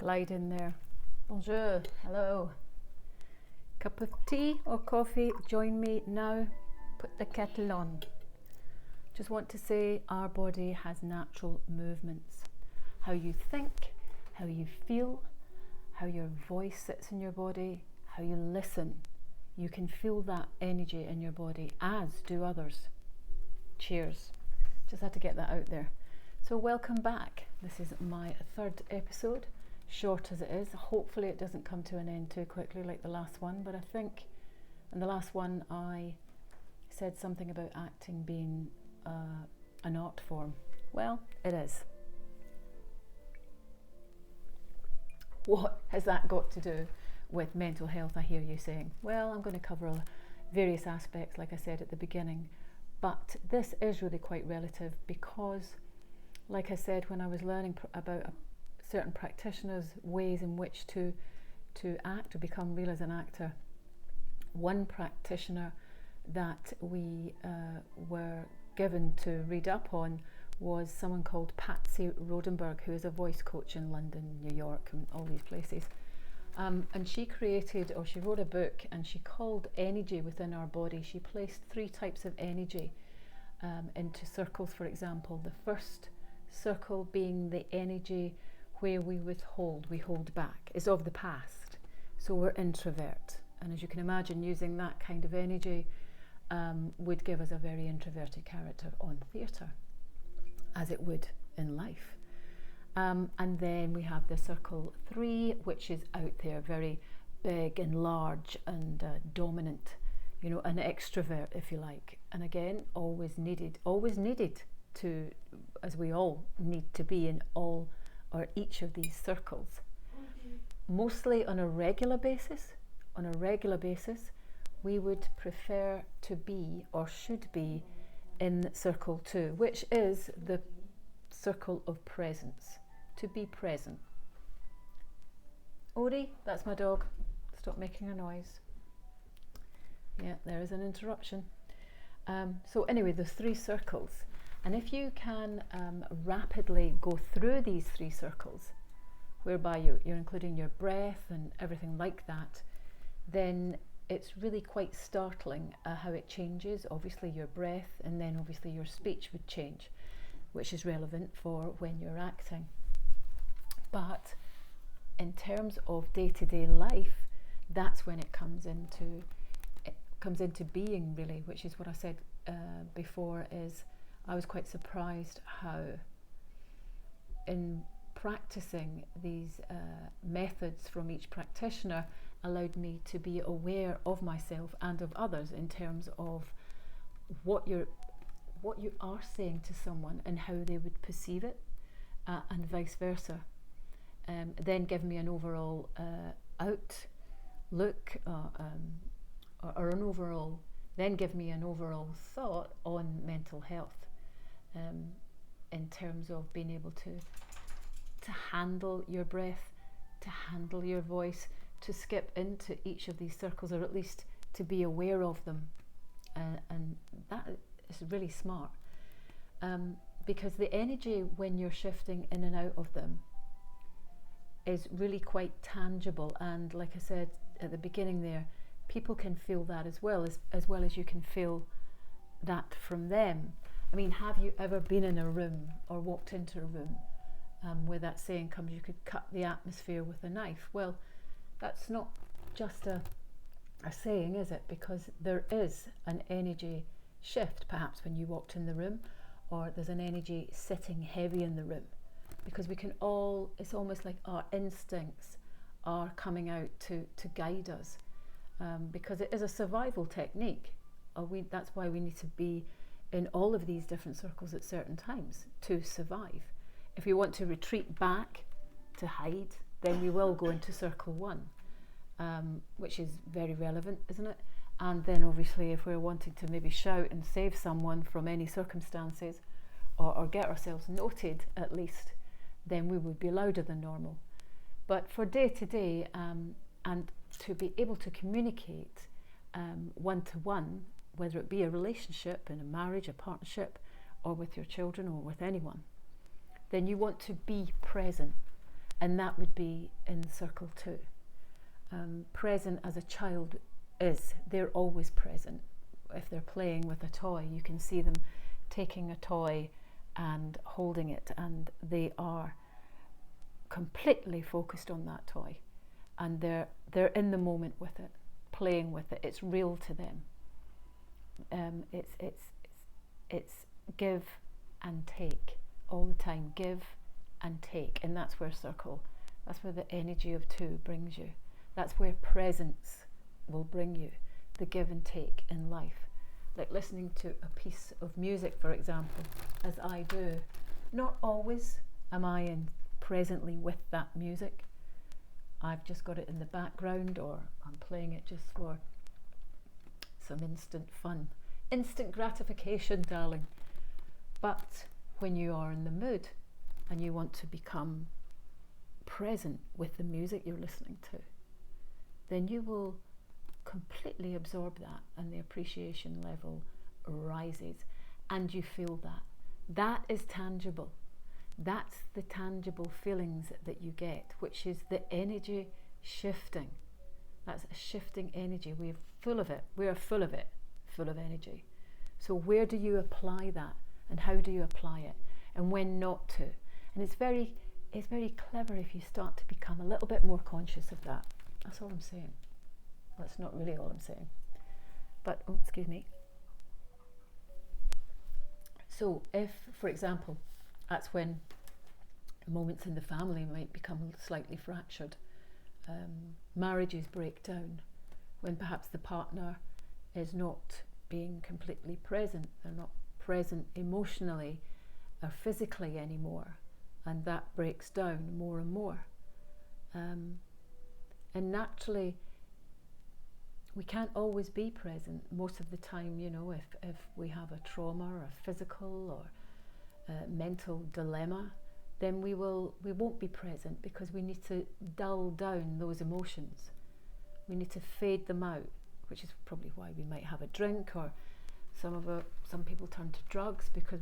glide in there. Bonjour, hello. Cup of tea or coffee, join me now. Put the kettle on. Just want to say our body has natural movements. How you think, how you feel, how your voice sits in your body, how you listen. You can feel that energy in your body, as do others. Cheers. Just had to get that out there. So welcome back. This is my third episode, short as it is. Hopefully it doesn't come to an end too quickly like the last one, but I think in the last one I said something about acting being an art form. Well, it is. What has that got to do with mental health, I hear you saying? Well, I'm going to cover various aspects, like I said at the beginning, but this is really quite relative because, like I said, when I was learning about certain practitioners' ways in which to act, to become real as an actor, one practitioner that we were given to read up on was someone called Patsy Rodenberg, who is a voice coach in London, New York, and all these places. And she wrote a book, and she called energy within our body. She placed 3 types of energy into circles, for example. The first circle being the energy where we hold back, is of the past. So we're introvert. And as you can imagine, using that kind of energy would give us a very introverted character on theatre, as it would in life. And then we have the circle 3, which is out there, very big and large and dominant, an extrovert, if you like. And again, always needed to, as we all need to be in all or each of these circles. Mostly on a regular basis, we would prefer to be or should be in circle 2, which is the circle of presence, to be present. Ori, that's my dog. Stop making a noise. Yeah, there is an interruption. So anyway, there's 3 circles. And if you can rapidly go through these 3 circles, whereby you're including your breath and everything like that, then it's really quite startling how it changes. Obviously your breath, and then obviously your speech would change, which is relevant for when you're acting. But in terms of day-to-day life, that's when it comes into being, really, which is what I said before. Is I was quite surprised how, in practicing these methods from each practitioner, allowed me to be aware of myself and of others in terms of what you are saying to someone and how they would perceive it, and vice versa. Then give me an overall outlook, or an overall. Then give me an overall thought on mental health, in terms of being able to handle your breath, to handle your voice, to skip into each of these circles, or at least to be aware of them, and that is really smart, because the energy when you're shifting in and out of them is really quite tangible. And like I said at the beginning there, people can feel that as well as you can feel that from them. I mean, have you ever been in a room or walked into a room where that saying comes, you could cut the atmosphere with a knife? Well, that's not just a saying, is it? Because there is an energy shift, perhaps when you walked in the room, or there's an energy sitting heavy in the room, because we can all, it's almost like our instincts are coming out to guide us, because it is a survival technique. That's why we need to be in all of these different circles at certain times to survive. If we want to retreat back to hide, then we will go into circle 1, which is very relevant, isn't it? And then obviously if we're wanting to maybe shout and save someone from any circumstances, or get ourselves noted at least, then we would be louder than normal. But for day to day, and to be able to communicate one-to-one, whether it be a relationship, in a marriage, a partnership, or with your children, or with anyone, then you want to be present. And that would be in circle 2. Present as a child is, they're always present. If they're playing with a toy, you can see them taking a toy and holding it, and they are completely focused on that toy, and they're in the moment with it, playing with it. It's real to them. It's give and take all the time. Give and take, and that's where the energy of 2 brings you. That's where presence will bring you, the give and take in life. Like listening to a piece of music, for example, as I do. Not always am I in presently with that music. I've just got it in the background, or I'm playing it just for some instant fun. Instant gratification, darling. But when you are in the mood and you want to become present with the music you're listening to, then you will completely absorb that, and the appreciation level rises, and you feel that. That is tangible. That's the tangible feelings that you get, which is the energy shifting. That's a shifting energy. We're full of it. We are full of it, full of energy. So where do you apply that, and how do you apply it, and when not to? And it's very clever if you start to become a little bit more conscious of that. That's all I'm saying. That's not really all I'm saying. But, excuse me. So if, for example, that's when moments in the family might become slightly fractured. Marriages break down when perhaps the partner is not being completely present. They're not present emotionally or physically anymore, and that breaks down more and more. And naturally, we can't always be present most of the time. If we have a trauma or a physical or a mental dilemma, then we won't be present, because we need to dull down those emotions. We need to fade them out, which is probably why we might have a drink, or some people turn to drugs, because we're